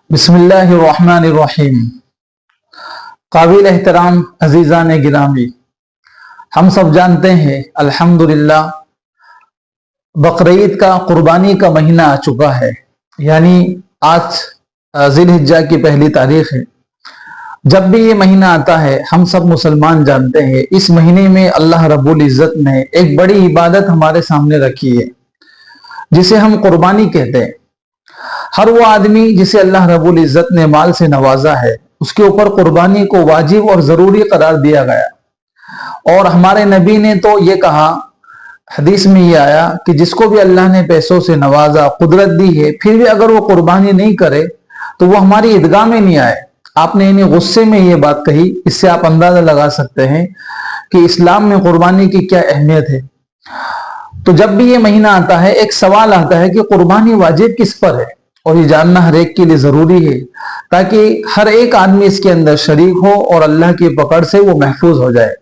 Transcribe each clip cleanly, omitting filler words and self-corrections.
बिस्मिल्लाहिर्रहमानिर्रहीम। काबिल एहतराम अजीज़ान गिरामी, हम सब जानते हैं अल्हम्दुलिल्लाह बकरीद का कुर्बानी का महीना आ चुका है। यानी आज ज़िलहिज्जा की पहली तारीख है। जब भी ये महीना आता है हम सब मुसलमान जानते हैं इस महीने में अल्लाह रब्बुल इज़्ज़त ने एक बड़ी इबादत हमारे सामने रखी है जिसे हम कुर्बानी कहते हैं। हर वो आदमी जिसे अल्लाह रब्बुल इज़्ज़त ने माल से नवाजा है उसके ऊपर कुर्बानी को वाजिब और जरूरी करार दिया गया। और हमारे नबी ने तो ये कहा, हदीस में ये आया कि जिसको भी अल्लाह ने पैसों से नवाजा, कुदरत दी है, फिर भी अगर वो कुर्बानी नहीं करे तो वो हमारी ईदगाह में नहीं आए। आपने इन्हें गुस्से में ये बात कही। इससे आप अंदाजा लगा सकते हैं कि इस्लाम में कुर्बानी की क्या अहमियत है। तो जब भी ये महीना आता है एक सवाल आता है कि कुर्बानी वाजिब किस पर है, और ये जानना हर एक के लिए जरूरी है ताकि हर एक आदमी इसके अंदर शरीक हो और अल्लाह की पकड़ से वो महफूज हो जाए।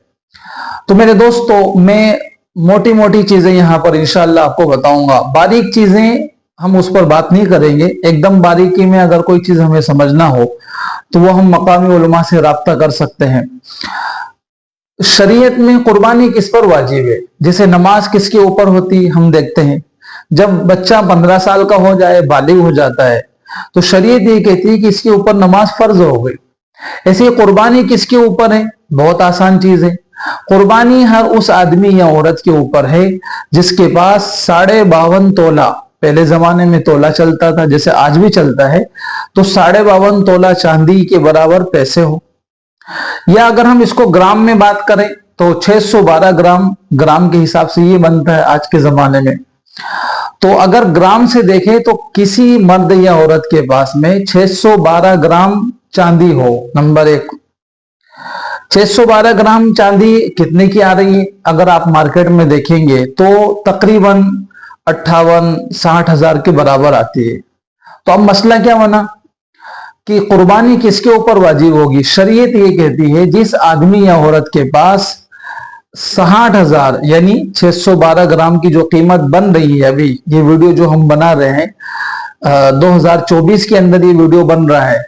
तो मेरे दोस्तों, मैं मोटी मोटी चीजें यहाँ पर इंशाअल्लाह आपको बताऊंगा। बारीक चीजें हम उस पर बात नहीं करेंगे। एकदम बारीकी में अगर कोई चीज हमें समझना हो तो वो हम मकामी उलमा से राब्ता कर सकते हैं। शरीयत में कुर्बानी किस पर वाजिब है? जैसे नमाज किसके ऊपर होती हम देखते हैं। जब बच्चा 15 साल का हो जाए, बालिग हो जाता है, तो शरीयत ये कहती है कि इसके ऊपर नमाज फर्ज हो गई। ऐसे कुर्बानी किसके ऊपर है? बहुत आसान चीज है। कुर्बानी हर उस आदमी या औरत के ऊपर है जिसके पास 52.5 तोला, पहले जमाने में तोला चलता था जैसे आज भी चलता है, तो 52.5 तोला चांदी के बराबर पैसे हो। या अगर हम इसको ग्राम में बात करें तो 612 ग्राम, ग्राम के हिसाब से ये बनता है आज के जमाने में। तो अगर ग्राम से देखें तो किसी मर्द या औरत के पास में 612 ग्राम चांदी हो, नंबर एक। 612 ग्राम चांदी कितने की आ रही है? अगर आप मार्केट में देखेंगे तो तकरीबन 58-60 हजार के बराबर आती है। तो अब मसला क्या बना कि कुर्बानी किसके ऊपर वाजिब होगी? शरीयत ये कहती है जिस आदमी या औरत के पास 60 हजार यानी 612 ग्राम की जो कीमत बन रही है, अभी ये वीडियो जो हम बना रहे हैं 2024 के अंदर ये वीडियो बन रहा है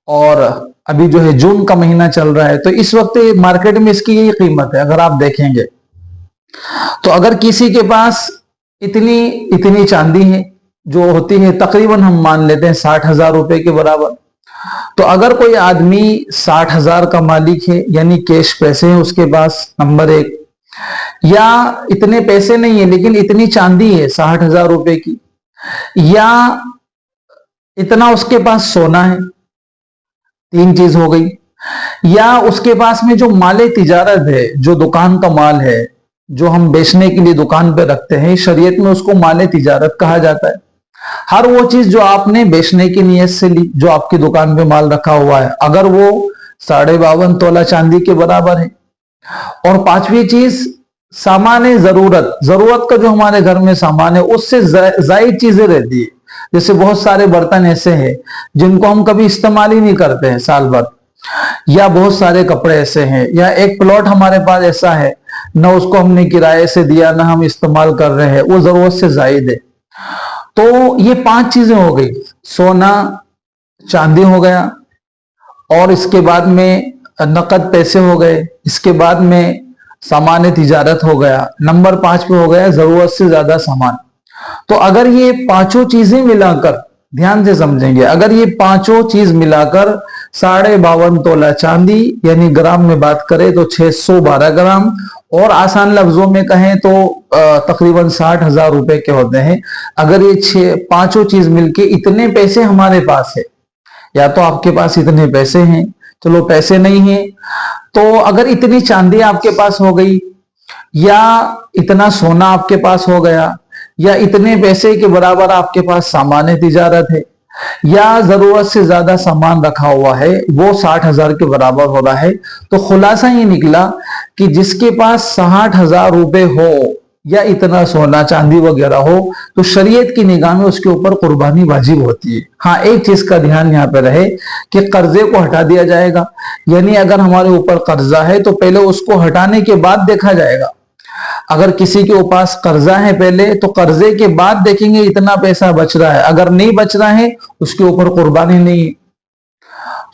और अभी जो है जून का महीना चल रहा है, तो इस वक्त मार्केट में इसकी यही कीमत है। अगर आप देखेंगे तो अगर किसी के पास इतनी चांदी है जो होती है तकरीबन हम मान लेते हैं 60 हजार रुपए के बराबर, तो अगर कोई आदमी 60 हजार का मालिक है यानी कैश पैसे हैं उसके पास, नंबर एक, या इतने पैसे नहीं है लेकिन इतनी चांदी है 60 हजार रुपए की, या इतना उसके पास सोना है, 3 चीज हो गई, या उसके पास में जो माले तिजारत है, जो दुकान का माल है जो हम बेचने के लिए दुकान पे रखते हैं, शरीयत में उसको माले तिजारत कहा जाता है। हर वो चीज जो आपने बेचने की नीयत से ली, जो आपकी दुकान पे माल रखा हुआ है, अगर वो 52.5 तोला चांदी के बराबर है। और 5वीं चीज सामान जरूरत, जरूरत का जो हमारे घर में सामान है उससे जायद चीजें रहती है। जैसे बहुत सारे बर्तन ऐसे हैं जिनको हम कभी इस्तेमाल ही नहीं करते हैं साल भर, या बहुत सारे कपड़े ऐसे हैं, या एक प्लॉट हमारे पास ऐसा है ना उसको हमने किराए से दिया ना हम इस्तेमाल कर रहे हैं, वो जरूरत से जायद है। तो ये 5 चीजें हो गई, सोना चांदी हो गया, और इसके बाद में नकद पैसे हो गए, इसके बाद में सामान तिजारत हो गया, नंबर 5 पे हो गया जरूरत से ज्यादा सामान। तो अगर ये पांचों चीजें मिलाकर, ध्यान से समझेंगे, अगर ये पांचों चीज मिलाकर 52.5 तोला चांदी यानी ग्राम में बात करें तो 612 ग्राम, और आसान लफ्जों में कहें तो तकरीबन 60 हजार रुपए के होते हैं। अगर ये पांचों चीज मिलके इतने पैसे हमारे पास है, या तो आपके पास इतने पैसे हैं, चलो पैसे नहीं है तो अगर इतनी चांदी आपके पास हो गई, या इतना सोना आपके पास हो गया, या इतने पैसे के बराबर आपके पास सामान तिजारत है, या जरूरत से ज्यादा सामान रखा हुआ है, वो 60 हजार के बराबर हो रहा है, तो खुलासा ये निकला कि जिसके पास 60 हजार रुपए हो या इतना सोना चांदी वगैरह हो तो शरीयत की निगाह में उसके ऊपर कुर्बानी वाजिब होती है। हाँ, एक चीज का ध्यान यहाँ पे रहे कि कर्जे को हटा दिया जाएगा। यानी अगर हमारे ऊपर कर्जा है तो पहले उसको हटाने के बाद देखा जाएगा। अगर किसी के पास कर्जा है पहले, तो कर्जे के बाद देखेंगे इतना पैसा बच रहा है, अगर नहीं बच रहा है उसके ऊपर कुर्बानी नहीं।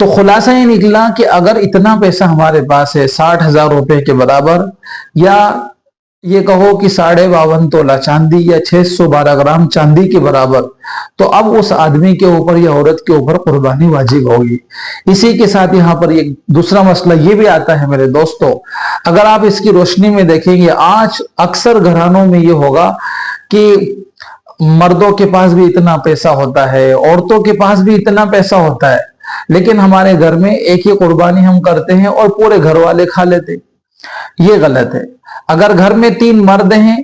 तो खुलासा ये निकला कि अगर इतना पैसा हमारे पास है 60,000 रुपए के बराबर, या ये कहो कि 52.5 तोला चांदी या 612 ग्राम चांदी के बराबर, तो अब उस आदमी के ऊपर या औरत के ऊपर कुर्बानी वाजिब होगी। इसी के साथ यहाँ पर एक दूसरा मसला ये भी आता है मेरे दोस्तों, अगर आप इसकी रोशनी में देखेंगे, आज अक्सर घरानों में ये होगा कि मर्दों के पास भी इतना पैसा होता है, औरतों के पास भी इतना पैसा होता है, लेकिन हमारे घर में एक ही कुर्बानी हम करते हैं और पूरे घर वाले खा लेते। ये गलत है। अगर घर में 3 मर्द हैं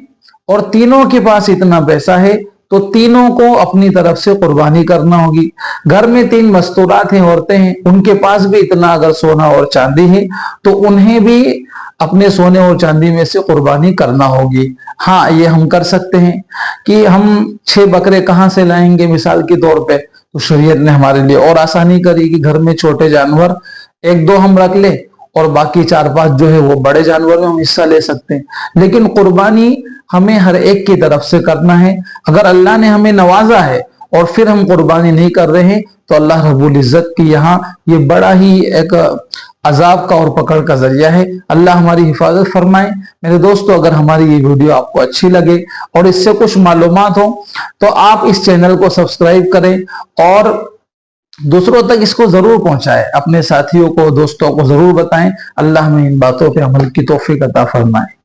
और तीनों के पास इतना पैसा है, तो तीनों को अपनी तरफ से कुर्बानी करना होगी। घर में 3 मस्तूरात हैं, औरतें हैं, उनके पास भी इतना अगर सोना और चांदी है, तो उन्हें भी अपने सोने और चांदी में से कुर्बानी करना होगी। हाँ, ये हम कर सकते हैं कि हम 6 बकरे कहां से लाएंगे मिसाल के तौर पे, तो शरीयत ने हमारे लिए और आसानी करी कि घर में छोटे जानवर 1-2 हम रख ले और बाकी 4-5 जो है वो बड़े जानवर में हम हिस्सा ले सकते हैं। लेकिन कुर्बानी हमें हर एक की तरफ से करना है। अगर अल्लाह ने हमें नवाजा है और फिर हम कुर्बानी नहीं कर रहे हैं, तो अल्लाह रब्बुल इज्जत की यहाँ ये बड़ा ही एक अजाब का और पकड़ का जरिया है। अल्लाह हमारी हिफाजत फरमाए। मेरे दोस्तों, अगर हमारी ये वीडियो आपको अच्छी लगे और इससे कुछ मालूमात हो, तो आप इस चैनल को सब्सक्राइब करें और दूसरों तक इसको जरूर पहुंचाएं, अपने साथियों को, दोस्तों को जरूर बताएं। अल्लाह हमें इन बातों पे अमल की तौफीक अता फरमाए।